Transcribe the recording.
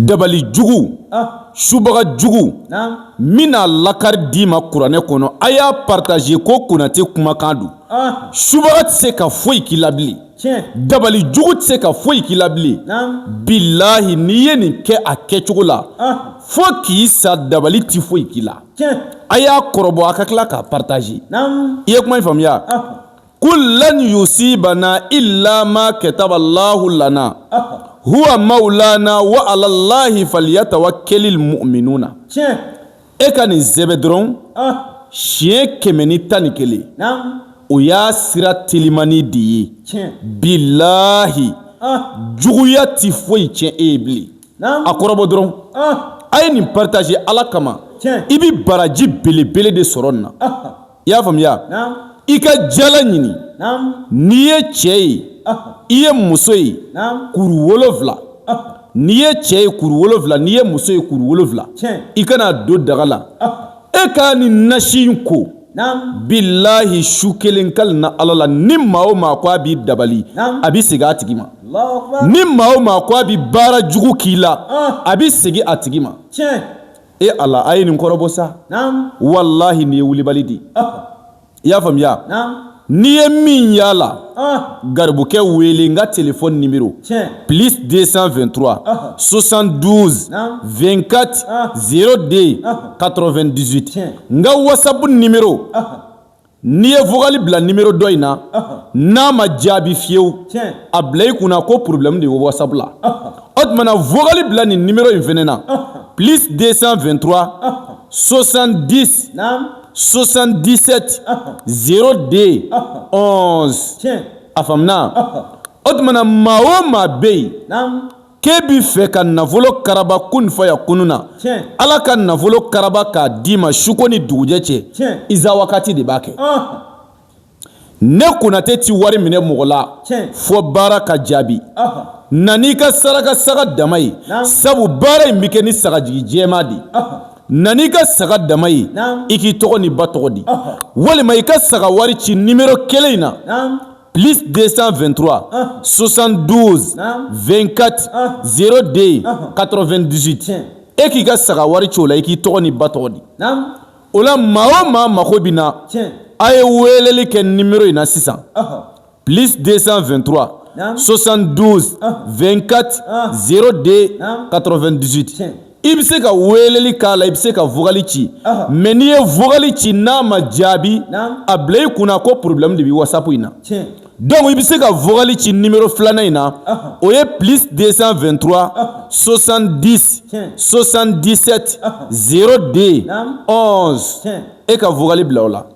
dabali jugu subaga jugu mina lakari di ma kuranɛ kɔnɔ a y'a partager ko Konate kumakan don subaga tɛ se ka foyi k'i la bilen dabali jugu tɛ se ka foyi k'i la bilen bilahi n'i ye nin kɛ a kɛcogo la fo k'i sa dabali tɛ foyi k'i la a y'a kɔrɔbɔ a ka tila k'a partager i ye kuma in faamuya kul lan yusibana illa ma kataballahu lana huwa maulana wa alallahi falyatawakkalul mu'minuna e ka nin sɛbɛ dɔrɔn siɲɛ 111 o y'a sira telimani de ye bilahi juguya tɛ foyi tiɲɛ e ye bilen a kɔrɔbɔ dɔrɔn a ye nin partager ala kama i bi baraji belebele de sɔrɔ nin na i y'a faamuya i ka jala ɲini n'i ye cɛ ye i ye muso ye kuru 7 n'i ye cɛ ye kuru 7 n'i ye muso ye kuru 7 i kana don daga la e ka ni nasi in ko bilahi su kelen kali na ala la ni maa o maa ko a b'i dabali a b'i segin a tigi ma ni maa o maa ko a b'i baara jugu k'i la a b'i segin a tigi ma e ala a ye nin kɔrɔbɔ sa wallahi nin ye wulibali de i y'a faamuya n'i ye min yala garibukɛ wele n ka téléphone numéro plus 223 72 24 02 98 n ka whatsapp numéro n'i ye vocal bila numéro dɔ in na n'a ma jaabi fiyewu a bila i kunna ko problème de bɛ whatsapp la o tuma na vocal bila nin numéro in fɛnɛ na plus 223 70 77 02 11 a faamuna o tuma na maa o maa bɛ yen k'e b'i fɛ ka nafolo karaba kun fɔ ya kunu na ala ka nafolo karaba k'a d'i ma suko ni dugujɛ cɛ iza wakati de b'a kɛ ne Konate ti wari minɛ mɔgɔ la fɔ baara ka jaabi na n'i ka saraka saga dama ye sabu baara in bɛ kɛ ni sagajigi jɛma de na n'i ka saga dama ye i k'i tɔgɔ ni ba tɔgɔ di walima i ka saga wari ci numéro kelen in na plus 223 72 24 02 98 e k'i ka saga wari ci o la i k'i tɔgɔ ni ba tɔgɔ di o la maa o maa mako bɛ na a ye weleli kɛ numéro in na sisan plus 223 72 24 02 98 i bɛ se ka weleli k'a la i bɛ se ka vocal ci mais n'i ye vocal ci n'a ma jaabi a bila i kunna ko problème de bɛ whatsapp in na donc i bɛ se ka vocal ci numéro 2nan in na o ye plus 223 70 77 02 11 e ka vocal bila o la